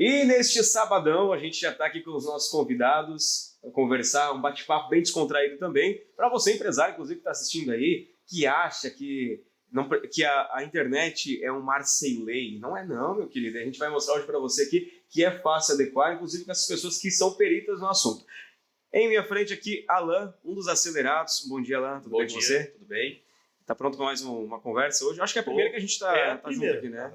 E neste sabadão a gente já está aqui com os nossos convidados para conversar, um bate-papo bem descontraído também. Para você, empresário, inclusive, que está assistindo aí, que acha que, não, que a internet é um mar sem lei. Não é não, meu querido. A gente vai mostrar hoje para você aqui que é fácil adequar, inclusive com essas pessoas que são peritas no assunto. Em minha frente aqui, Alan, um dos acelerados. Bom dia, Alan. Tudo bem com você? Tudo bem. Tá pronto para mais uma conversa hoje? Acho que é a primeira que a gente tá junto aqui, né? Uhum.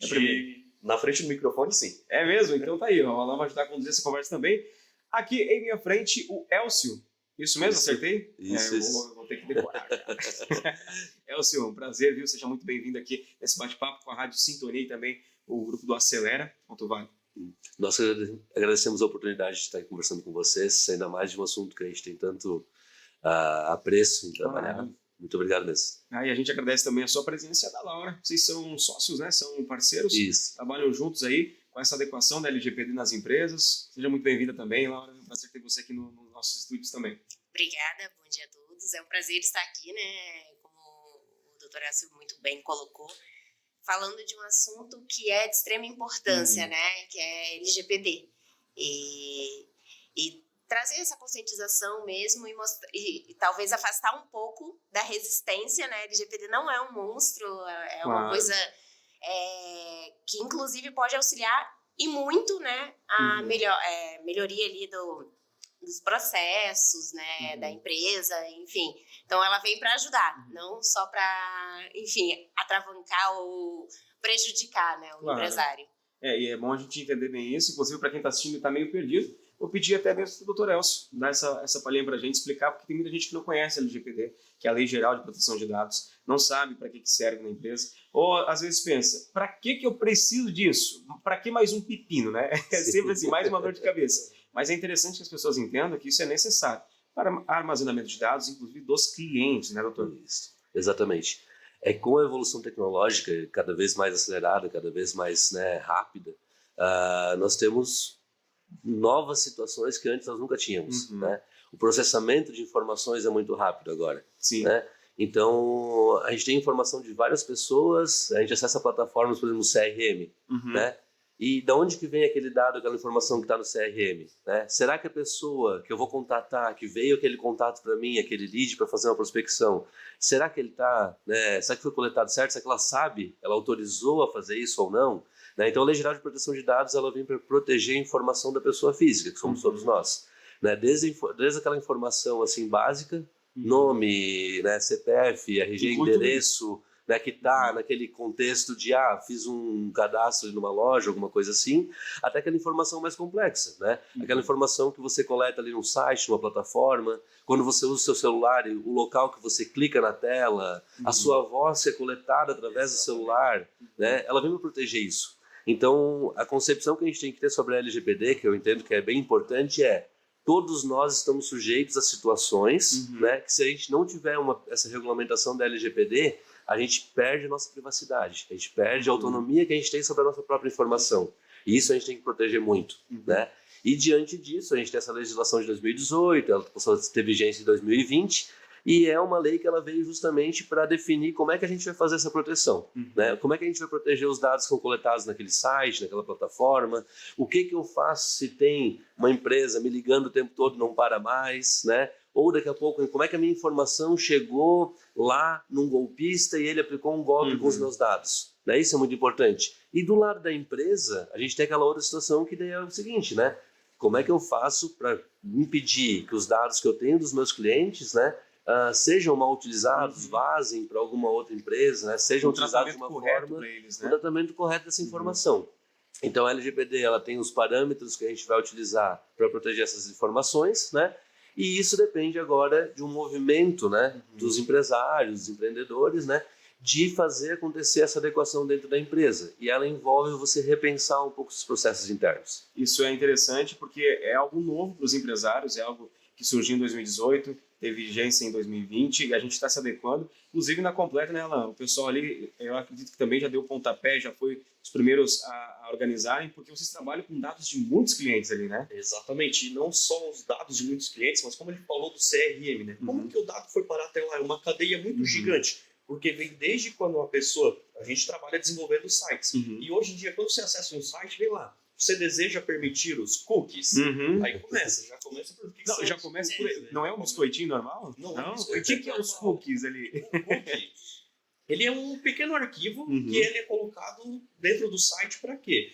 É a primeira. Na frente do microfone, sim. É mesmo? Então tá aí, ó. O Alan vai ajudar a conduzir essa conversa também. Aqui em minha frente, o Elcio. Isso mesmo? Isso. Acertei? Isso. Eu vou ter que decorar. Elcio, um prazer, viu? Seja muito bem-vindo aqui nesse bate-papo com a Rádio Sintonia e também o grupo do Acelera. Quanto vai? Nós agradecemos a oportunidade de estar aqui conversando com vocês, ainda mais de um assunto que a gente tem tanto apreço em trabalhar. Muito obrigado mesmo. E a gente agradece também a sua presença da Laura. Vocês são sócios, né? São parceiros. Isso. Trabalham juntos aí com essa adequação da LGPD nas empresas. Seja muito bem-vinda também, Laura. É um prazer ter você aqui nos nossos estúdios também. Obrigada, bom dia a todos. É um prazer estar aqui, né? Como o doutor Elcio muito bem colocou, falando de um assunto que é de extrema importância, né? Que é LGPD. E trazer essa conscientização mesmo e talvez afastar um pouco da resistência, né? LGPD não é um monstro, é uma coisa que inclusive pode auxiliar e muito, né? A melhoria ali dos processos, né? Da empresa, enfim. Então ela vem para ajudar, não só para, enfim, atravancar ou prejudicar, né? O empresário. E é bom a gente entender bem isso, inclusive para quem está assistindo e está meio perdido. Vou pedir até mesmo para o Dr. Elcio dar essa palhinha para a gente explicar, porque tem muita gente que não conhece a LGPD, que é a Lei Geral de Proteção de Dados, não sabe para que serve na empresa, ou às vezes pensa, para que eu preciso disso? Para que mais um pepino, né? É sempre assim, mais uma dor de cabeça. Mas é interessante que as pessoas entendam que isso é necessário para armazenamento de dados, inclusive dos clientes, né, doutor? Isso. Exatamente. Com a evolução tecnológica cada vez mais acelerada, cada vez mais rápida, nós temos novas situações que antes nós nunca tínhamos, né? O processamento de informações é muito rápido agora. Sim. Né? Então, a gente tem informação de várias pessoas, a gente acessa plataformas, por exemplo, no CRM, né? E de onde que vem aquele dado, aquela informação que está no CRM? Né? Será que a pessoa que eu vou contatar, que veio aquele contato para mim, aquele lead para fazer uma prospecção, será que ele está, né? Será que foi coletado certo? Será que ela sabe? Ela autorizou a fazer isso ou não? Né? Então, a Lei Geral de Proteção de Dados ela vem para proteger a informação da pessoa física, que somos todos nós. Né? Desde aquela informação assim, básica, nome, né? CPF, RG, endereço, né? Que está naquele contexto de fiz um cadastro numa loja, alguma coisa assim, até aquela informação mais complexa. Né? Aquela informação que você coleta ali num site, numa plataforma, quando você usa o seu celular, o local que você clica na tela, a sua voz é coletada através do celular, né? Ela vem para proteger isso. Então, a concepção que a gente tem que ter sobre a LGPD, que eu entendo que é bem importante, todos nós estamos sujeitos a situações, né, que se a gente não tiver essa regulamentação da LGPD, a gente perde a nossa privacidade, a gente perde a autonomia que a gente tem sobre a nossa própria informação. E isso a gente tem que proteger muito. Né? E diante disso, a gente tem essa legislação de 2018, ela passou a ter vigência em 2020, e é uma lei que ela veio justamente para definir como é que a gente vai fazer essa proteção. Né? Como é que a gente vai proteger os dados que são coletados naquele site, naquela plataforma. O que eu faço se tem uma empresa me ligando o tempo todo e não para mais. Né? Ou daqui a pouco, como é que a minha informação chegou lá num golpista e ele aplicou um golpe com os meus dados. Né? Isso é muito importante. E do lado da empresa, a gente tem aquela outra situação que daí é o seguinte, né? Como é que eu faço para impedir que os dados que eu tenho dos meus clientes, né, sejam mal utilizados, vazem para alguma outra empresa, né? Sejam utilizados de uma forma, eles, o tratamento correto dessa informação. Então a LGPD ela tem os parâmetros que a gente vai utilizar para proteger essas informações, né? E isso depende agora de um movimento, né, dos empresários, dos empreendedores, né, de fazer acontecer essa adequação dentro da empresa. E ela envolve você repensar um pouco os processos internos. Isso é interessante porque é algo novo para os empresários, é algo que surgiu em 2018, teve vigência em 2020 e a gente está se adequando. Inclusive na completa, né, Alan? O pessoal ali, eu acredito que também já deu pontapé, já foi os primeiros a organizarem, porque vocês trabalham com dados de muitos clientes ali, né? Exatamente, e não só os dados de muitos clientes, mas como ele falou do CRM, né? Como que o dado foi parar até lá? É uma cadeia muito gigante, porque vem desde quando uma pessoa, a gente trabalha desenvolvendo sites, e hoje em dia quando você acessa um site, vem lá, você deseja permitir os cookies? Uhum. Aí já começa por... Não, já começa por aí. Não é um biscoitinho normal? Não é um O biscoitinho que é os normal. cookies ali? Cookie, ele é um pequeno arquivo Uhum. que ele é colocado dentro do site para quê?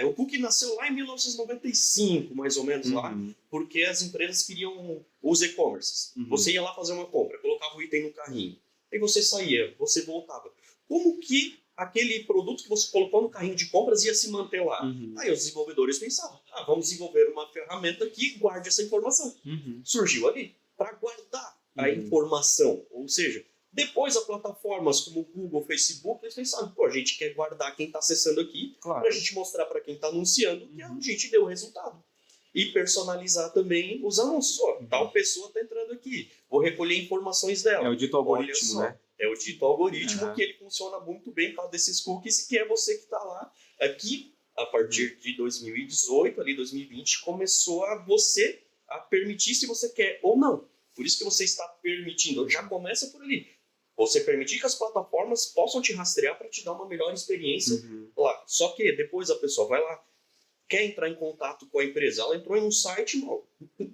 O cookie nasceu lá em 1995, mais ou menos lá, Uhum. porque as empresas queriam os e-commerces. Uhum. Você ia lá fazer uma compra, colocava o item no carrinho, aí você saía, você voltava. Como que aquele produto que você colocou no carrinho de compras ia se manter lá? Uhum. Aí os desenvolvedores pensavam, vamos desenvolver uma ferramenta que guarde essa informação. Uhum. Surgiu ali para guardar a Uhum. informação, ou seja, depois as plataformas como o Google, Facebook, eles pensaram, a gente quer guardar quem está acessando aqui, Claro. para a gente mostrar para quem está anunciando que a Uhum. gente deu o resultado. E personalizar também os anúncios. Tal pessoa está entrando aqui, vou recolher informações dela. É o dito algoritmo, Olha só, né? É o dito algoritmo Uhum. que ele funciona muito bem por causa desses cookies, que é você que está lá. Aqui, a partir de 2018, ali 2020, começou você a permitir se você quer ou não. Por isso que você está permitindo. Já começa por ali. Você permitir que as plataformas possam te rastrear para te dar uma melhor experiência Uhum. lá. Só que depois a pessoa vai lá, quer entrar em contato com a empresa. Ela entrou em um site,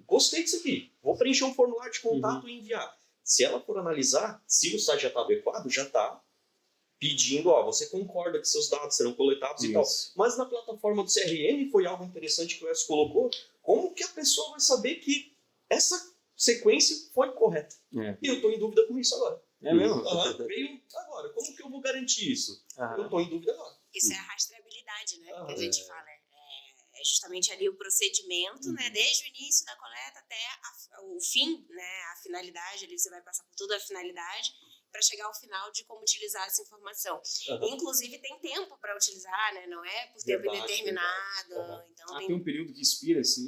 gostei disso aqui, vou preencher um formulário de contato e enviar. Se ela for analisar, se o site já está adequado, já está pedindo, você concorda que seus dados serão coletados e tal. Isso. Mas na plataforma do CRM foi algo interessante que o Edson colocou. Como que a pessoa vai saber que essa sequência foi correta? É. E eu estou em dúvida com isso agora. É mesmo? Veio agora. Como que eu vou garantir isso? Aham. Eu estou em dúvida agora. Isso é a rastreabilidade, né? Que a Ah, gente fala. É justamente ali o procedimento, né? Desde o início da coleta até o fim, né? A finalidade, ali você vai passar por toda a finalidade para chegar ao final de como utilizar essa informação. Aham. Inclusive tem tempo para utilizar, né? Não é por tempo Verdade, indeterminado. verdade. Então Tem um período que expira esse...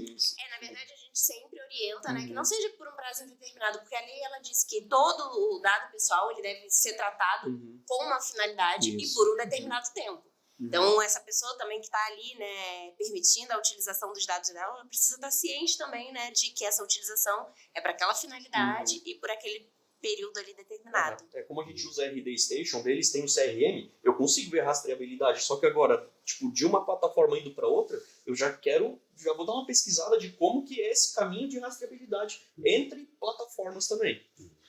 na verdade, a gente sempre orienta, né, que Uhum. não seja por um prazo indeterminado, porque a lei, ela diz que todo o dado pessoal, ele deve ser tratado Uhum. com uma finalidade Isso. e por um determinado tempo. Uhum. Então, essa pessoa também que está ali, né, permitindo a utilização dos dados dela, ela precisa estar ciente também, né, de que essa utilização é para aquela finalidade e por aquele período ali determinado. Como a gente usa RD Station, deles tem o CRM, eu consigo ver rastreabilidade. Só que agora, de uma plataforma indo para outra, eu já vou dar uma pesquisada de como que é esse caminho de rastreabilidade entre plataformas também.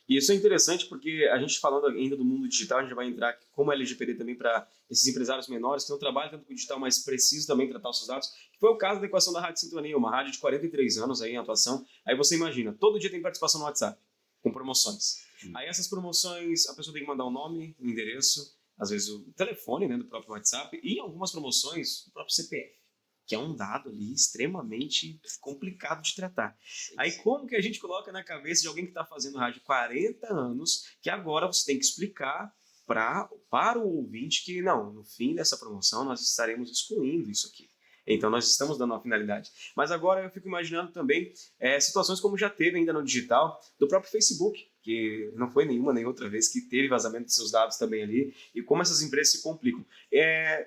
E isso é interessante porque a gente falando ainda do mundo digital, a gente vai entrar como LGPD também para esses empresários menores que não trabalham tanto com o digital, mas precisam também tratar os seus dados, que foi o caso da equação da Rádio Sintonia, uma rádio de 43 anos aí em atuação. Aí você imagina, todo dia tem participação no WhatsApp, com promoções. Aí essas promoções, a pessoa tem que mandar o nome, o endereço, às vezes o telefone, né, do próprio WhatsApp, e em algumas promoções, o próprio CPF, que é um dado ali extremamente complicado de tratar. Aí como que a gente coloca na cabeça de alguém que está fazendo rádio 40 anos, que agora você tem que explicar para o ouvinte que, não, no fim dessa promoção nós estaremos excluindo isso aqui. Então nós estamos dando uma finalidade. Mas agora eu fico imaginando também situações como já teve ainda no digital, do próprio Facebook, que não foi nenhuma nem outra vez que teve vazamento de seus dados também ali, e como essas empresas se complicam.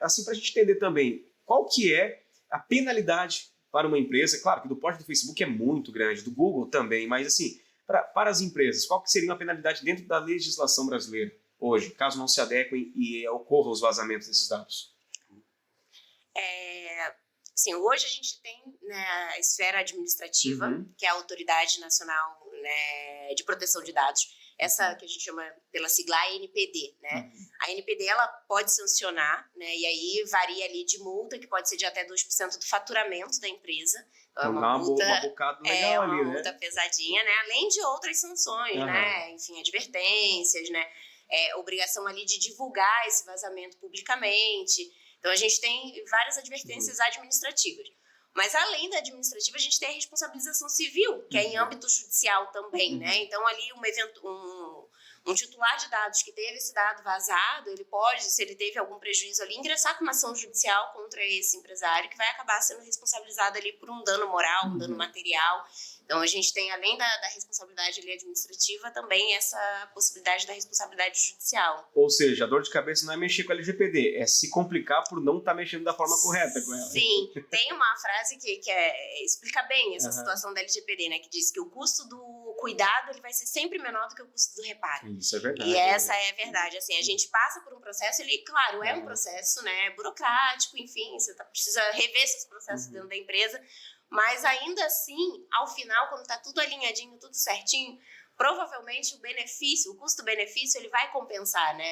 Assim, para a gente entender também qual que é a penalidade para uma empresa, claro que do porte do Facebook é muito grande, do Google também, mas assim, para as empresas, qual que seria uma penalidade dentro da legislação brasileira hoje, caso não se adequem e ocorram os vazamentos desses dados? Assim, hoje a gente tem, né, a esfera administrativa, Uhum. que é a Autoridade Nacional, né, de Proteção de Dados, essa que a gente chama pela sigla ANPD, né? A ANPD, ela pode sancionar, né, e aí varia ali de multa, que pode ser de até 2% do faturamento da empresa. Então uma dá multa, uma bocada legal uma ali, né? multa pesadinha, né? Além de outras sanções, Aham. né? Enfim, advertências, né? Obrigação ali de divulgar esse vazamento publicamente. Então, a gente tem várias advertências administrativas. Mas, além da administrativa, a gente tem a responsabilização civil, que é em âmbito judicial também, né? Então, ali, um titular de dados que teve esse dado vazado, ele pode, se ele teve algum prejuízo ali, ingressar com uma ação judicial contra esse empresário, que vai acabar sendo responsabilizado ali por um dano moral, um dano material. Então, a gente tem, além da responsabilidade ali administrativa, também essa possibilidade da responsabilidade judicial. Ou seja, a dor de cabeça não é mexer com a LGPD, é se complicar por não estar mexendo da forma correta com ela. Sim, tem uma frase que explica bem essa situação da LGPD, né? Que diz que o custo do cuidado ele vai ser sempre menor do que o custo do reparo. Isso é verdade. E essa é a verdade. Assim, a gente passa por um processo, ele, claro, é um processo, né, burocrático, enfim, você precisa rever seus processos dentro da empresa, mas ainda assim, ao final, quando está tudo alinhadinho, tudo certinho, provavelmente o custo-benefício, ele vai compensar, né?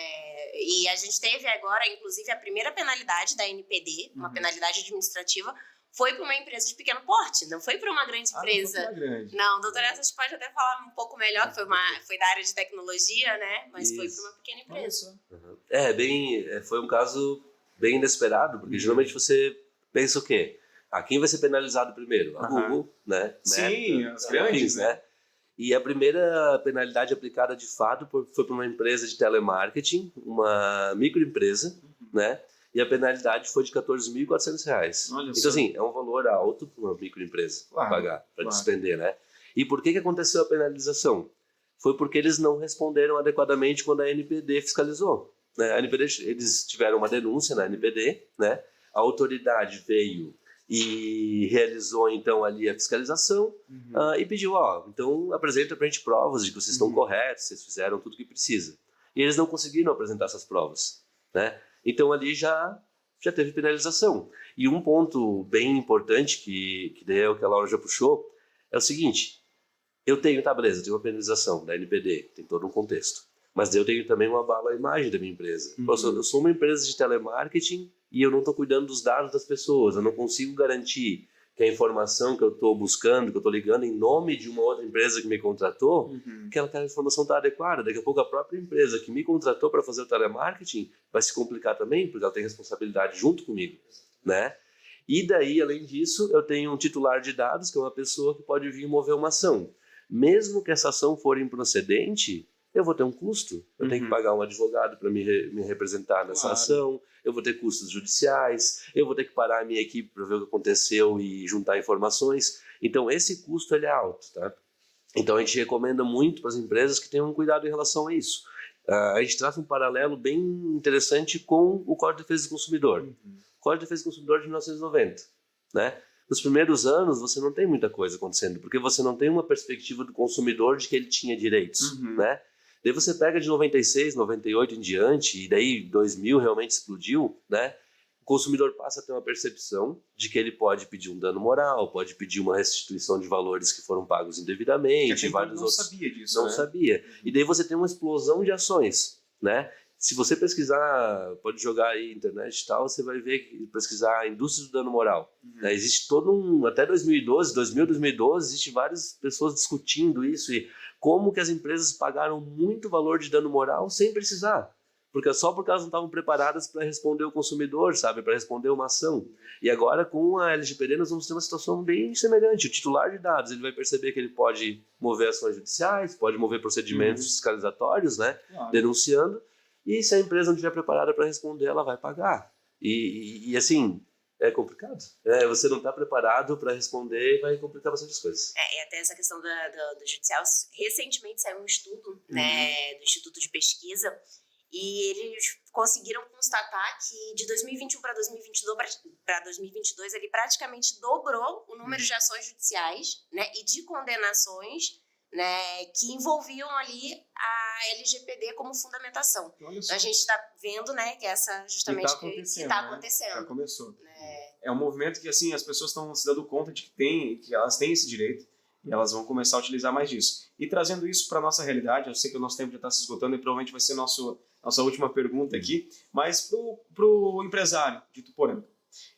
E a gente teve agora, inclusive, a primeira penalidade da NPD, uma penalidade administrativa, foi para uma empresa de pequeno porte, não foi para uma grande empresa. Não, foi uma grande. Não, doutora, a gente pode até falar um pouco melhor, que foi da área de tecnologia, né? Mas foi para uma pequena empresa. Foi um caso bem inesperado, porque geralmente você pensa o quê? Quem vai ser penalizado primeiro? A Google, né? Sim, Meta, as grandes, né? E a primeira penalidade aplicada de fato foi para uma empresa de telemarketing, uma microempresa, né? E a penalidade foi de R$14.400. Então, assim, é um valor alto para uma microempresa pagar, para despender, né? E por que aconteceu a penalização? Foi porque eles não responderam adequadamente quando a NPD fiscalizou. Né? A NPD, eles tiveram uma denúncia na NPD, né? A autoridade veio e realizou então ali a fiscalização e pediu, então apresenta pra gente provas de que vocês estão corretos, vocês fizeram tudo o que precisa. E eles não conseguiram apresentar essas provas, né? Então ali já teve penalização. E um ponto bem importante que daí é o que a Laura já puxou, é o seguinte, eu tenho uma penalização da NPD, tem todo um contexto, mas daí eu tenho também uma bala à imagem da minha empresa. Eu sou uma empresa de telemarketing e eu não estou cuidando dos dados das pessoas, eu não consigo garantir que a informação que eu estou buscando, que eu estou ligando em nome de uma outra empresa que me contratou, que aquela informação está adequada. Daqui a pouco a própria empresa que me contratou para fazer o telemarketing vai se complicar também, porque ela tem responsabilidade junto comigo, né? E daí, além disso, eu tenho um titular de dados, que é uma pessoa que pode vir mover uma ação. Mesmo que essa ação for improcedente, eu vou ter um custo. Eu tenho que pagar um advogado para me representar nessa ação, eu vou ter custos judiciais, eu vou ter que parar a minha equipe para ver o que aconteceu e juntar informações. Então, esse custo ele é alto, tá? Então, a gente recomenda muito para as empresas que tenham cuidado em relação a isso. A gente traz um paralelo bem interessante com o Código de Defesa do Consumidor. O Código de Defesa do Consumidor de 1990, né? Nos primeiros anos, você não tem muita coisa acontecendo, porque você não tem uma perspectiva do consumidor de que ele tinha direitos, né? Daí você pega de 96, 98 em diante, e daí 2000 realmente explodiu, né? O consumidor passa a ter uma percepção de que ele pode pedir um dano moral, pode pedir uma restituição de valores que foram pagos indevidamente, vários outros. Não sabia disso, Não sabia. E daí você tem uma explosão de ações, né? Se você pesquisar, pode jogar aí internet e tal, você vai ver, pesquisar a indústria do dano moral. Né? Existe todo até 2012, 2012, existe várias pessoas discutindo isso e como que as empresas pagaram muito valor de dano moral sem precisar. Porque só porque elas não estavam preparadas para responder o consumidor, sabe? Para responder uma ação. E agora, com a LGPD, nós vamos ter uma situação bem semelhante. O titular de dados, ele vai perceber que ele pode mover ações judiciais, pode mover procedimentos fiscalizatórios, né? Denunciando. E se a empresa não estiver preparada para responder, ela vai pagar. E assim, é complicado. Você não está preparado para responder e vai complicar bastante as coisas. E até essa questão do judicial, recentemente saiu um estudo né, do Instituto de Pesquisa, e eles conseguiram constatar que de 2021 para 2022 ele praticamente dobrou o número de ações judiciais, né, e de condenações, né, que envolviam ali a LGPD como fundamentação. Então, a gente está vendo, né, que essa justamente que está acontecendo. Já começou. É um movimento que assim as pessoas estão se dando conta de que elas têm esse direito e elas vão começar a utilizar mais disso. E trazendo isso para a nossa realidade, eu sei que o nosso tempo já está se esgotando e provavelmente vai ser nossa última pergunta aqui, mas para o empresário de Tuporanga.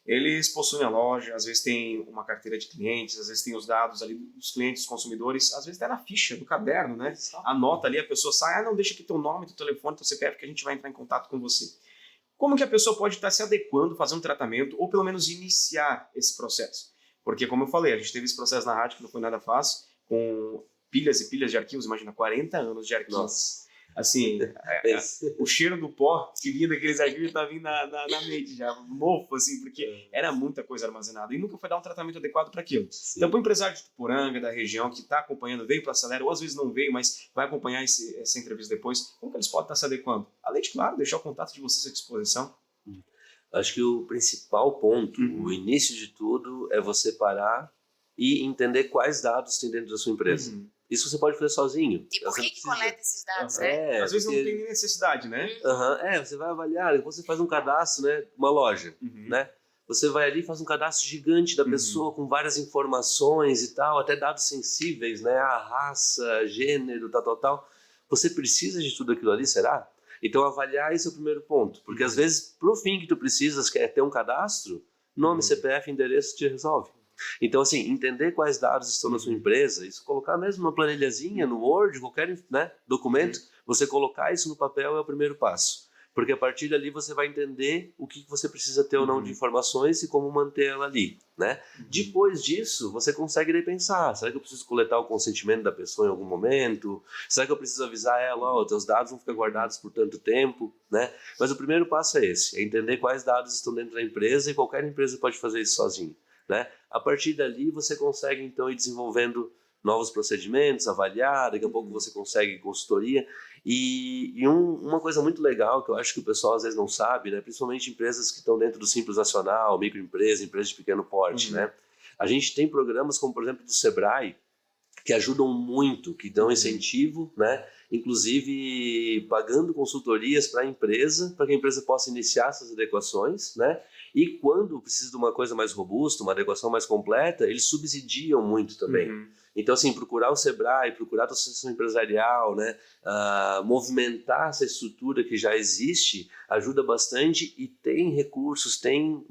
Eles possuem a loja, às vezes tem uma carteira de clientes, às vezes tem os dados ali dos clientes, dos consumidores, às vezes até na ficha, no caderno, né? Anota ali, a pessoa sai, não, deixa aqui teu nome, teu telefone, teu CPF, que a gente vai entrar em contato com você. Como que a pessoa pode estar se adequando, fazer um tratamento, ou pelo menos iniciar esse processo? Porque, como eu falei, a gente teve esse processo na rádio que não foi nada fácil, com pilhas e pilhas de arquivos, imagina, 40 anos de arquivos. Assim, o cheiro do pó que vinha daqueles arquivos tá vindo na mente já, mofo, assim, porque era muita coisa armazenada e nunca foi dar um tratamento adequado para aquilo. Sim. Então, para o empresário de Tuporanga, da região, que está acompanhando, veio para a Acelera, ou às vezes não veio, mas vai acompanhar essa entrevista depois, como que eles podem estar se adequando? Além de, claro, deixar o contato de vocês à disposição. Acho que o principal ponto, o início de tudo, é você parar e entender quais dados tem dentro da sua empresa. Isso você pode fazer sozinho. E por que coleta esses dados, né? É, às vezes não tem nem necessidade, né? Você vai avaliar, depois você faz um cadastro, né? Uma loja, né? Você vai ali e faz um cadastro gigante da pessoa com várias informações e tal, até dados sensíveis, né? A raça, gênero, tal. Você precisa de tudo aquilo ali, será? Então avaliar esse é o primeiro ponto, porque às vezes pro fim que tu precisas, que é ter um cadastro, nome, CPF, endereço te resolve. Então, assim, entender quais dados estão na sua empresa, isso colocar mesmo uma planilhazinha no Word, qualquer, né, documento, você colocar isso no papel é o primeiro passo. Porque a partir dali você vai entender o que você precisa ter ou não de informações e como manter ela ali, né? Depois disso, você consegue daí pensar, será que eu preciso coletar o consentimento da pessoa em algum momento? Será que eu preciso avisar ela, ó, teus dados vão ficar guardados por tanto tempo, né? Mas o primeiro passo é esse, é entender quais dados estão dentro da empresa e qualquer empresa pode fazer isso sozinho, né? A partir dali você consegue então ir desenvolvendo novos procedimentos, avaliar, daqui a pouco você consegue consultoria. E uma coisa muito legal que eu acho que o pessoal às vezes não sabe, né? Principalmente empresas que estão dentro do Simples Nacional, microempresa, empresas de pequeno porte, né? A gente tem programas como, por exemplo, do Sebrae, que ajudam muito, que dão incentivo, né? Inclusive pagando consultorias para a empresa, para que a empresa possa iniciar essas adequações, né? E quando precisa de uma coisa mais robusta, uma adequação mais completa, eles subsidiam muito também. Então, assim, procurar o Sebrae, procurar a associação empresarial, né? Movimentar essa estrutura que já existe ajuda bastante e tem recursos, tem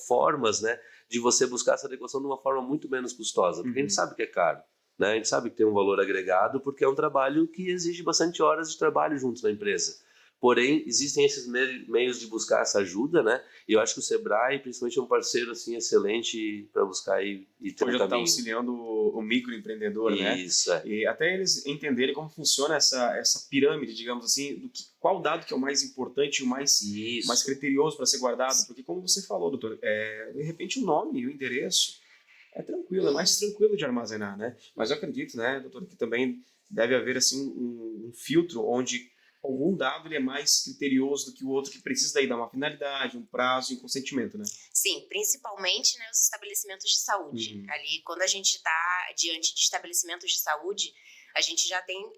formas, né? De você buscar essa adequação de uma forma muito menos custosa, porque a gente sabe que é caro. Né? A gente sabe que tem um valor agregado porque é um trabalho que exige bastante horas de trabalho junto na empresa. Porém, existem esses meios de buscar essa ajuda, né? E eu acho que o Sebrae, principalmente, é um parceiro assim, excelente para buscar e ter um já caminho. está auxiliando o microempreendedor, né? Isso, é. E até eles entenderem como funciona essa pirâmide, digamos assim, qual dado que é o mais importante e o mais criterioso para ser guardado. Porque, como você falou, doutor, de repente o nome e o endereço é tranquilo, é mais tranquilo de armazenar, né? Mas eu acredito, né, doutor, que também deve haver assim um filtro onde algum dado ele é mais criterioso do que o outro, que precisa daí dar uma finalidade, um prazo e um consentimento, né? Sim, principalmente, né, os estabelecimentos de saúde. Ali, quando a gente está diante de estabelecimentos de saúde, a gente já tem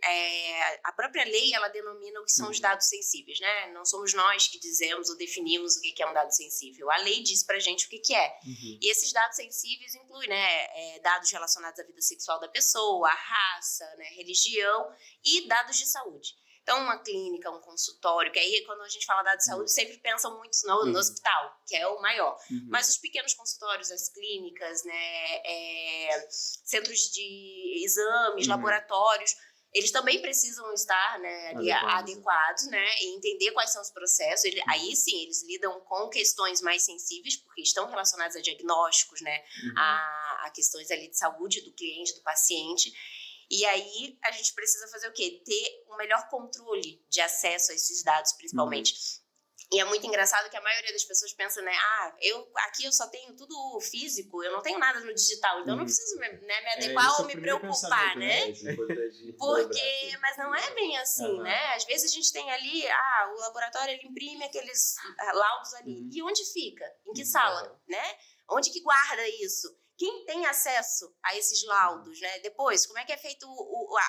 a própria lei, ela denomina o que são os dados sensíveis, né? Não somos nós que dizemos ou definimos o que é um dado sensível. A lei diz pra gente o que é. E esses dados sensíveis incluem, né, dados relacionados à vida sexual da pessoa, a raça, né, religião e dados de saúde. Então, uma clínica, um consultório, que aí quando a gente fala dados de saúde, sempre pensam muito no hospital, que é o maior. Mas os pequenos consultórios, as clínicas, né, centros de exames, laboratórios, eles também precisam estar, né, ali, adequados, né, e entender quais são os processos. Aí sim, eles lidam com questões mais sensíveis, porque estão relacionadas a diagnósticos, né, a questões ali de saúde do cliente, do paciente. E aí a gente precisa fazer o quê? Ter um melhor controle de acesso a esses dados, principalmente. E é muito engraçado que a maioria das pessoas pensa, né? Aqui eu só tenho tudo físico, eu não tenho nada no digital, então eu não preciso, né, me adequar ou me preocupar, né? Mas não é bem assim, né? Às vezes a gente tem ali, o laboratório ele imprime aqueles laudos ali. E onde fica? Em que sala, né? Onde que guarda isso? Quem tem acesso a esses laudos, né? Depois, como é que é feito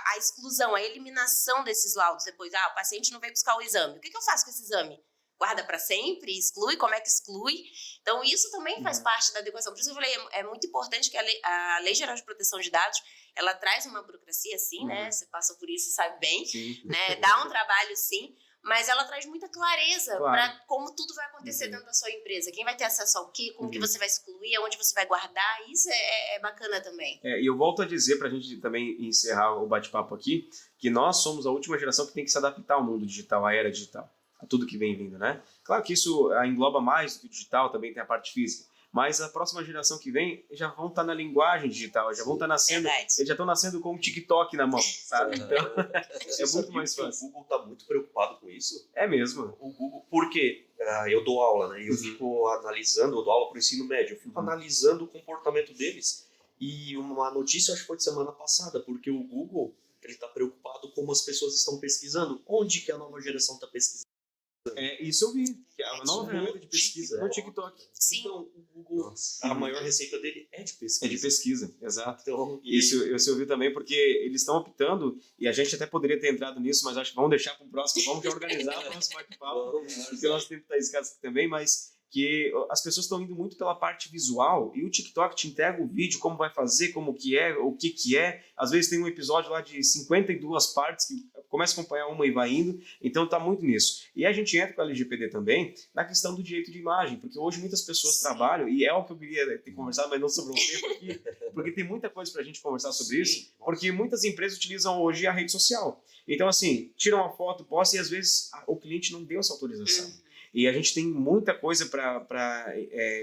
a exclusão, a eliminação desses laudos? Depois, o paciente não veio buscar o exame. O que eu faço com esse exame? Guarda para sempre? Exclui? Como é que exclui? Então, isso também faz parte da adequação. Por isso que eu falei, é muito importante que a Lei Geral de Proteção de Dados, ela traz uma burocracia, sim, né? Você passa por isso e sabe bem, né? Dá um trabalho, sim. Mas ela traz muita clareza para como tudo vai acontecer dentro da sua empresa. Quem vai ter acesso ao quê, como que você vai excluir, aonde você vai guardar. Isso é bacana também. E eu volto a dizer, para a gente também encerrar o bate-papo aqui, que nós somos a última geração que tem que se adaptar ao mundo digital, à era digital, a tudo que vem vindo, né? Claro que isso engloba mais do que o digital, também tem a parte física. Mas a próxima geração que vem já vão estar na linguagem digital, já vão estar nascendo, Verdade. eles já estão nascendo com o TikTok na mão, sabe? Então, Você é sabia muito mais que fácil. O Google está muito preocupado com isso. É mesmo. O Google, porque eu dou aula, né? E eu Uhum. fico analisando, eu dou aula para o ensino médio, eu fico analisando o comportamento deles. E uma notícia, acho que foi de semana passada, porque o Google ele está preocupado com como as pessoas estão pesquisando. Onde que a nova geração está pesquisando? Isso eu vi, que é a nova ferramenta de pesquisa no TikTok. Sim. Então, o Google, Nossa. a maior receita dele é de pesquisa. É de pesquisa, exato. Então, Isso eu vi também, porque eles estão optando, e a gente até poderia ter entrado nisso, mas acho que vamos deixar para o próximo, vamos já organizar o nosso bate-papo, porque o nosso tempo está escasso aqui também, mas que as pessoas estão indo muito pela parte visual, e o TikTok te entrega o vídeo, como vai fazer, como que é, o que é. Às vezes tem um episódio lá de 52 partes, que começa a acompanhar uma e vai indo, então tá muito nisso. E a gente entra com a LGPD também na questão do direito de imagem, porque hoje muitas pessoas trabalham, e é o que eu queria ter conversado, mas não sobrou um tempo aqui, porque tem muita coisa pra gente conversar sobre isso, porque muitas empresas utilizam hoje a rede social. Então, assim, tiram uma foto, postam, e às vezes o cliente não deu essa autorização. E a gente tem muita coisa para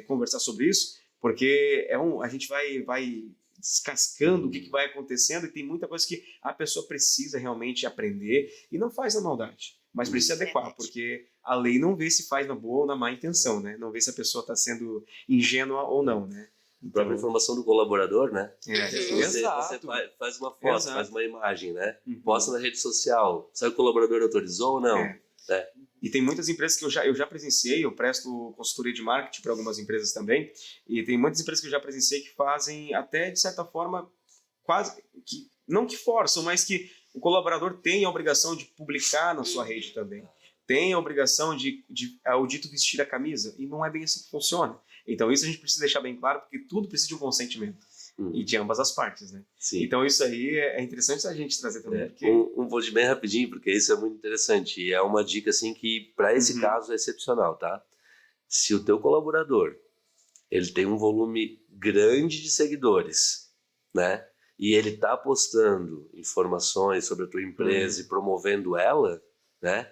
conversar sobre isso, porque a gente vai descascando o que vai acontecendo, e tem muita coisa que a pessoa precisa realmente aprender, e não faz na maldade, mas precisa adequar, porque a lei não vê se faz na boa ou na má intenção, né? Não vê se a pessoa está sendo ingênua ou não, né? A própria informação do colaborador, né? Você Exato. faz uma foto, Exato. faz uma imagem, né? Uhum. Posta na rede social. Sabe o colaborador autorizou ou não? E tem muitas empresas que eu já presenciei, eu presto consultoria de marketing para algumas empresas também, e tem muitas empresas que eu já presenciei que fazem até, de certa forma, quase, que não que forçam, mas que o colaborador tem a obrigação de publicar na sua rede também. Tem a obrigação de o dito vestir a camisa, e não é bem assim que funciona. Então isso a gente precisa deixar bem claro, porque tudo precisa de um consentimento, e de ambas as partes, né? Sim. Então isso aí é interessante a gente trazer também. Porque... Vou de bem rapidinho, porque isso é muito interessante. E é uma dica, assim, que para esse caso é excepcional, tá? Se o teu colaborador, ele tem um volume grande de seguidores, né? E ele tá postando informações sobre a tua empresa e promovendo ela, né?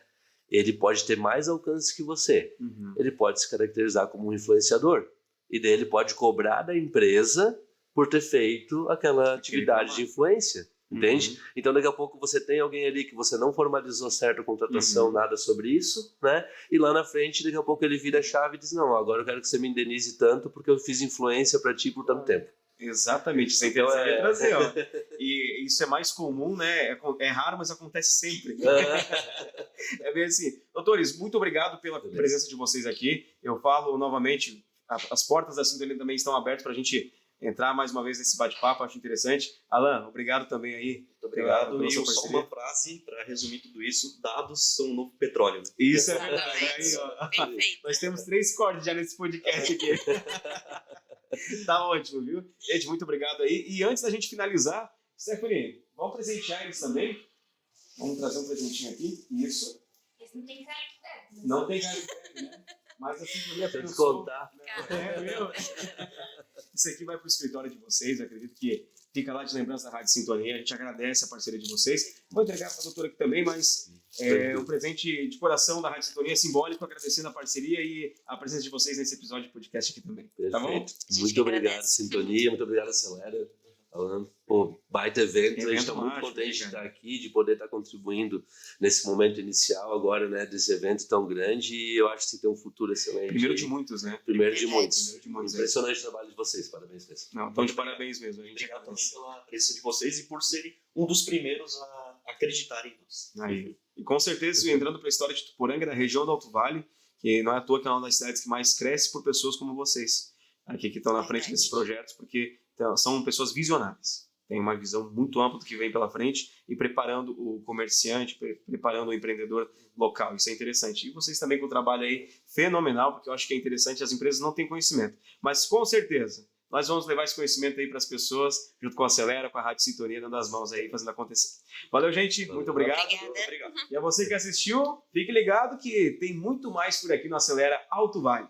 Ele pode ter mais alcance que você. Ele pode se caracterizar como um influenciador. E daí ele pode cobrar da empresa por ter feito aquela atividade de influência, entende? Então daqui a pouco você tem alguém ali que você não formalizou certo a contratação, nada sobre isso, né? E lá na frente, daqui a pouco ele vira a chave e diz, não, agora eu quero que você me indenize tanto porque eu fiz influência para ti por tanto tempo. Exatamente, isso é interessante trazer, ó. E isso é mais comum, né? É raro, mas acontece sempre. É bem assim. Doutores, muito obrigado pela presença de vocês aqui. Eu falo novamente, as portas da Sintonia também estão abertas para a gente entrar mais uma vez nesse bate-papo, acho interessante. Alan, obrigado também aí. Muito obrigado. pela E sua só parceria. uma frase para resumir tudo isso: dados são o novo petróleo. Né? Isso é verdade. Aí, ó. Perfeito. Nós temos 3 cortes já nesse podcast aqui. Tá ótimo, viu? Gente, muito obrigado aí. E antes da gente finalizar, Stephanie, vamos presentear eles também? Vamos trazer um presentinho aqui. Isso. Esse não tem cara de pé. Não tem cara de pé, né? Mas assim, eu ia Deixa eu pensou, descontar. meu. Isso aqui vai para o escritório de vocês, eu acredito que fica lá de lembrança da Rádio Sintonia, a gente agradece a parceria de vocês. Vou entregar para a doutora aqui também, mas um presente de coração da Rádio Sintonia, simbólico, agradecendo a parceria e a presença de vocês nesse episódio de podcast aqui também. Perfeito. Tá bom? Muito obrigado, Sintonia, muito obrigado, Acelera. Pô, baita evento, a gente está muito mágico, contente de cara. estar aqui, de poder estar contribuindo nesse momento inicial agora, né, desse evento tão grande, e eu acho que tem um futuro excelente. Primeiro de muitos, né? Primeiro de muitos. Primeiro de muitos. Impressionante o trabalho de vocês, parabéns mesmo. Não, então de parabéns mesmo. A gente Obrigado também agradece. pela presença de vocês e por serem um dos primeiros a acreditarem em nós. Aí. E com certeza, entrando para a história de Tuporanga, da região do Alto Vale, que não é à toa que é uma das cidades que mais cresce por pessoas como vocês, aqui que estão na frente desses projetos, porque são pessoas visionárias. Tem uma visão muito ampla do que vem pela frente e preparando o comerciante, preparando o empreendedor local. Isso é interessante. E vocês também com o trabalho aí fenomenal, porque eu acho que é interessante, as empresas não têm conhecimento. Mas com certeza, nós vamos levar esse conhecimento aí para as pessoas, junto com a Acelera, com a Rádio Sintonia, dando as mãos aí, fazendo acontecer. Valeu, gente. Muito obrigado. Obrigada. Obrigado. E a você que assistiu, fique ligado que tem muito mais por aqui no Acelera Alto Vale.